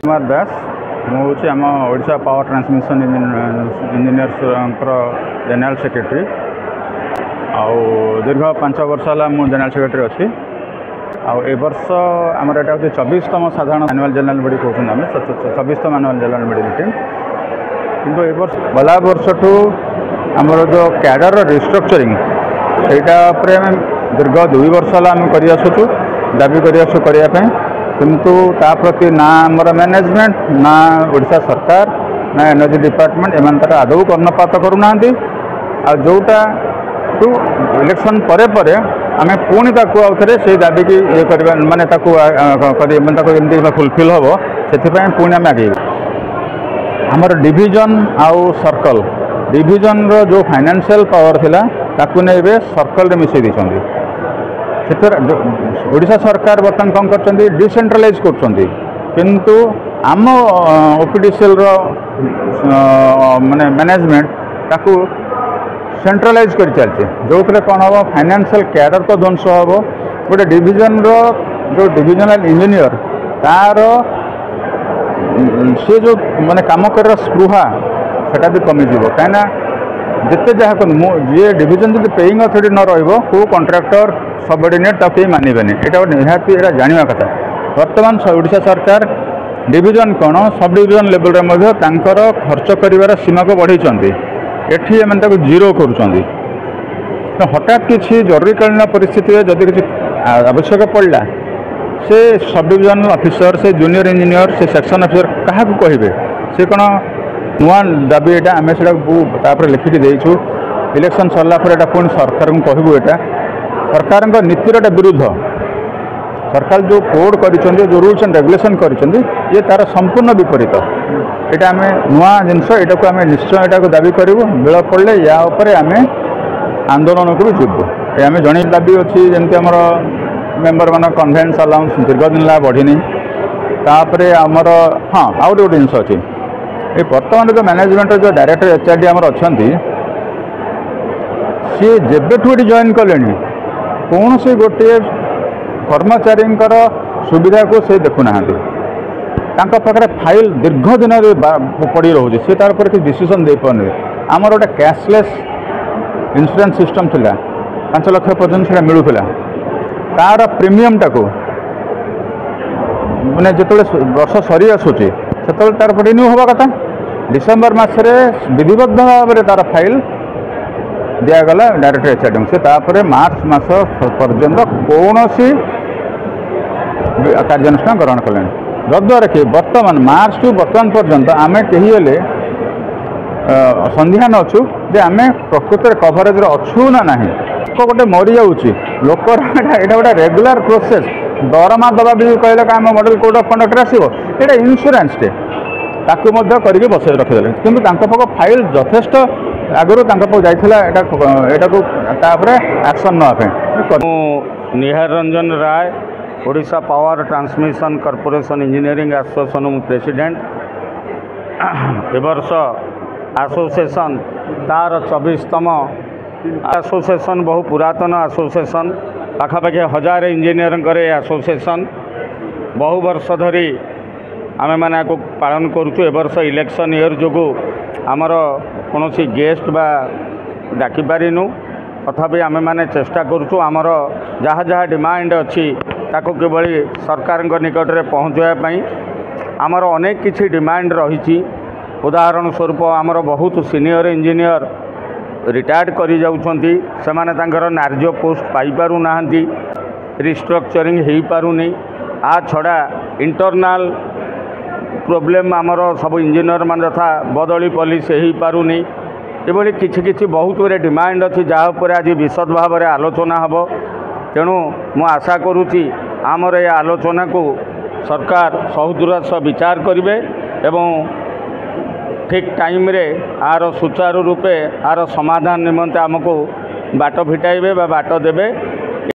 कुमार दास मुझे आम Odisha power transmission engineers general secretary आउ दीर्घ 5 वर्ष है मुझे जनरल सेक्रेटरी अच्छी ए वर्ष आमर यहाँ हूँ 24तम साधारण एनुअल जनरल बॉडी कहते आम 24तम एनुअल जनरल बॉडी मीटिंग किंतु ए वर्ष गला वर्ष ठू आमर जो कैडर रिस्ट्रक्चरिंग से दीर्घ 2 वर्ष है आम कर आसुचु दाबी करने किंतु ता प्रति ना आमर मैनेजमेंट ना ओडिशा सरकार ना एनर्जी डिपार्टमेंट एम तर आदौ कर्णपात करूना जोटा टू इलेक्शन परे परे आम पुणी आउे से दाबी की ये करवा मानते फुलफिल हम से पुणी आम आगे आमर डिविजन आउ सर्कल डिविजन रो जो फाइनेंशियल पावर थिला ताकू नहीं सर्कल मिसई देछंदी ओडिशा सरकार बर्तमान कौन कर डिसेंट्रलाइज किंतु आम ओपीडीसीएल माने मैनेजमेंट ताकू सेंट्रलाइज कर चलते जो कौन हम फाइनेंशियल कैडर तो ध्वंस हम गोटे डिविजन जो डिविजनल इंजीनियर तार सी जो माने काम कर स्पृहा सेटा भी कमिज कहीं जिते जहाँ जी डिविजन जो पेइंग अथॉरिटी न रो कॉन्ट्रैक्टर सबऑर्डिनेट तक कहीं मानवे यहाँ निहाती यहाँ जानवा कथा बर्तमान ओडिशा सरकार डिविजन कौन सब डिविजन लेवल रे खर्च कर सीमा को बढ़ाई एटी एम जीरो कर हठात किसी जरूरीकालीन परिस्थिति जदि किसी आवश्यक पड़ा से सब डिविजन ऑफिसर से जूनियर इंजीनियर से सेक्शन ऑफिसर क्या कहे से कौन नुआ दाबी यहाँ आम से लिखिकी देचु इलेक्शन सरला पुणी सरकार को कहूँ यहाँ सरकार नीतिर विरुद्ध सरकार जो कोड कर जो रूल्स एंड रेगुलेशन कर ये तार संपूर्ण विपरीत यहाँ आम नुआ जिनस यहाँ को आम निश्चय यहाँ दाबी करूँ बेल पड़े या आम आंदोलन को भी जीवु आम जन दाबी अच्छी जमी आमर मेम्बर मान कन्वेन्स अलाउंस दीर्घ दिन ला बढ़ी तापर आमर हाँ आउ गोटे जिन अच्छी ये बर्तमान जो मैनेजमेंट जो डायरेक्टर एचआरडी आमर अच्छा सी जेबेठू जॉइन कले कौन से गोटे कर्मचारी सुविधा को से देखुना पाखे फाइल दीर्घ दिन पड़ी रोचे सी तार पर किसी डिसीजन दे पारे आमर गोटे कैशलेस इंश्योरेंस सिस्टम थिला 5 लाख पर्यटन से मिलूला तार प्रीमियम टाको मैंने जो वर्ष सरी आसूची से तार रिन्यू हवा कथा डिसेम्बर मसरे विधिबद्ध भाव में तार फाइल दिगला डायरेक्टर एचआरडी से तापर मार्च मास पर्यंत कौन कार्यानुष्ठान ग्रहण कले जद्वारा कि बर्तमान मार्च टू बर्तमान पर्यंत आम कहीं संध्यान अच्छु जे आम प्रकृत कभरेज अच्छु ना ना गोटे मरी जाऊँगी लोकर यहाँ गोटे रेगुलर प्रोसेस दरमा दबा भी कहले आम मॉडल कोड ऑफ कंडक्ट आसो ये इंश्योरेंस टे ताकू करके बसई रखिदे कि फाइल यथेष्ट आगुरी जाता एक्शन नापे Nihar Ranjan Ray Odisha power transmission corporation engineering association president ए वर्ष एसोसिएशन तार 24तम एसोसिएशन बहु पुरातन एसोसिएशन पाखापाखि 1000 इंजीनियर एसोसिएशन बहु वर्ष धरी आम मैंने को पालन करुचु। ए वर्ष इलेक्शन ईयर जो आमर कौन गेस्ट बा डाकी पारिनु तथापि आम मैंने चेष्टा करुचु आमर जहाँ जहाँ डिमांड अच्छी ताको किभली सरकार निकट में पहुँचापी आमर अनेक किछि डिमांड रही उदाहरण स्वरूप आमर बहुत सीनियर इंजीनियर रिटायर्ड करी जाउछंती सेमाने तांकर नार्य पोस्ट पाई पारु नाहंती रिस्ट्रक्चरिंग हो पारुनी आ छड़ा इंटरनाल प्रोब्लेम आमर सब इंजीनियर मान यथा बदली पॉलिसी हो पारुनी एभली किछि किछि बहुत गुरे डिमांड अच्छी जहाँपर आज विशद भाव में आलोचना हम तेणु मु आशा करुच्ची आमर ये आलोचना को सरकार सहुदूर सह विचार करेंगे एवं ठीक टाइम रे आर सुचारू रूपे आर समाधान निमंते आमको बाट फिटाइबे बा बाट देबे।